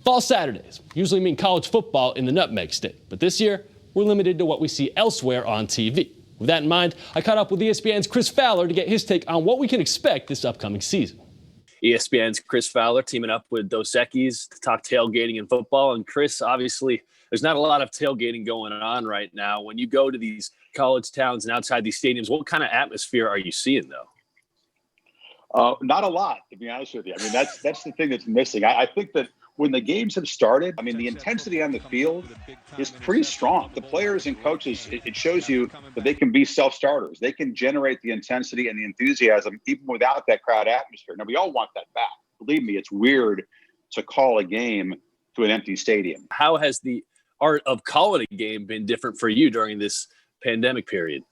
Fall Saturdays usually mean college football in the Nutmeg State, but this year we're limited to what we see elsewhere on TV. With that in mind, I caught up with ESPN's Chris Fowler to get his take on what we can expect this upcoming season. ESPN's Chris Fowler teaming up with Dos Equis to talk tailgating and football. And Chris, obviously, there's not a lot of tailgating going on right now. When you go to these college towns and outside these stadiums, what kind of atmosphere are you seeing, though? Not a lot, to be honest with you. I mean, that's the thing that's missing. I think that when the games have started, I mean, the intensity on the field is pretty strong. The players and coaches, it shows you that they can be self-starters. They can generate the intensity and the enthusiasm even without that crowd atmosphere. Now, we all want that back. Believe me, it's weird to call a game to an empty stadium. How has the art of calling a game been different for you during this pandemic period?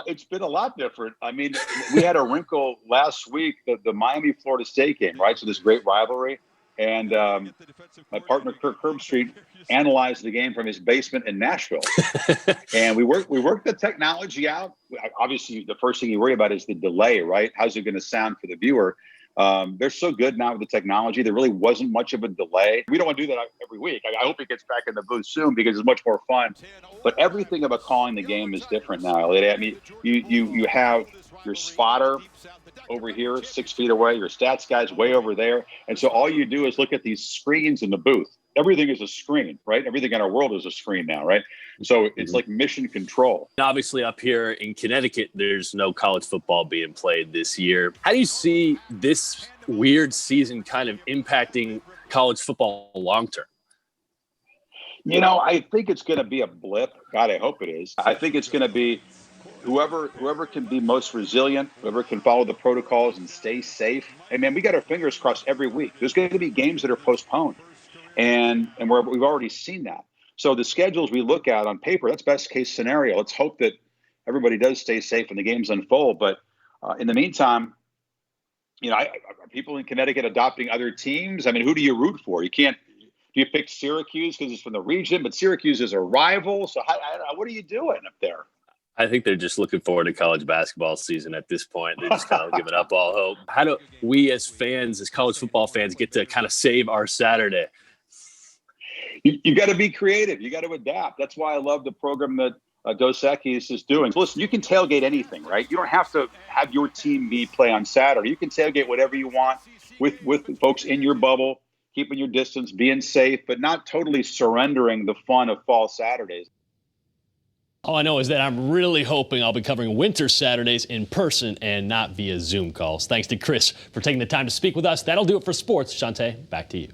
It's been a lot different. I mean, we had a wrinkle last week, the Miami-Florida State game, right? So this great rivalry. And my partner, Kirk Herbstreit, analyzed the game from his basement in Nashville. And we worked the technology out. Obviously, the first thing you worry about is the delay, right? How's it going to sound for the viewer? They're so good now with the technology. There really wasn't much of a delay. We don't want to do that every week. I hope he gets back in the booth soon because it's much more fun. But everything about calling the game is different now, Elliot. I mean, you have your spotter over here 6 feet away, your stats guys way over there. And so all you do is look at these screens in the booth. Everything is a screen, right? Everything in our world is a screen now, right? So it's like mission control. Obviously, up here in Connecticut, there's no college football being played this year. How do you see this weird season kind of impacting college football long term? You know, I think it's going to be a blip. God, I hope it is. I think it's going to be whoever can be most resilient, whoever can follow the protocols and stay safe. And man, we got our fingers crossed every week. There's going to be games that are postponed. And we've already seen that. So the schedules we look at on paper, that's best case scenario. Let's hope that everybody does stay safe and the games unfold. But in the meantime, you know, are people in Connecticut adopting other teams? I mean, who do you root for? Do you pick Syracuse because it's from the region, but Syracuse is a rival? So what are you doing up there? I think they're just looking forward to college basketball season at this point. They're just kind of giving up all hope. How do we as fans, as college football fans, get to kind of save our Saturday? You got to be creative. You got to adapt. That's why I love the program that Dos Equis is doing. Listen, you can tailgate anything, right? You don't have to have your team play on Saturday. You can tailgate whatever you want with folks in your bubble, keeping your distance, being safe, but not totally surrendering the fun of fall Saturdays. All I know is that I'm really hoping I'll be covering winter Saturdays in person and not via Zoom calls. Thanks to Chris for taking the time to speak with us. That'll do it for sports. Shante, back to you.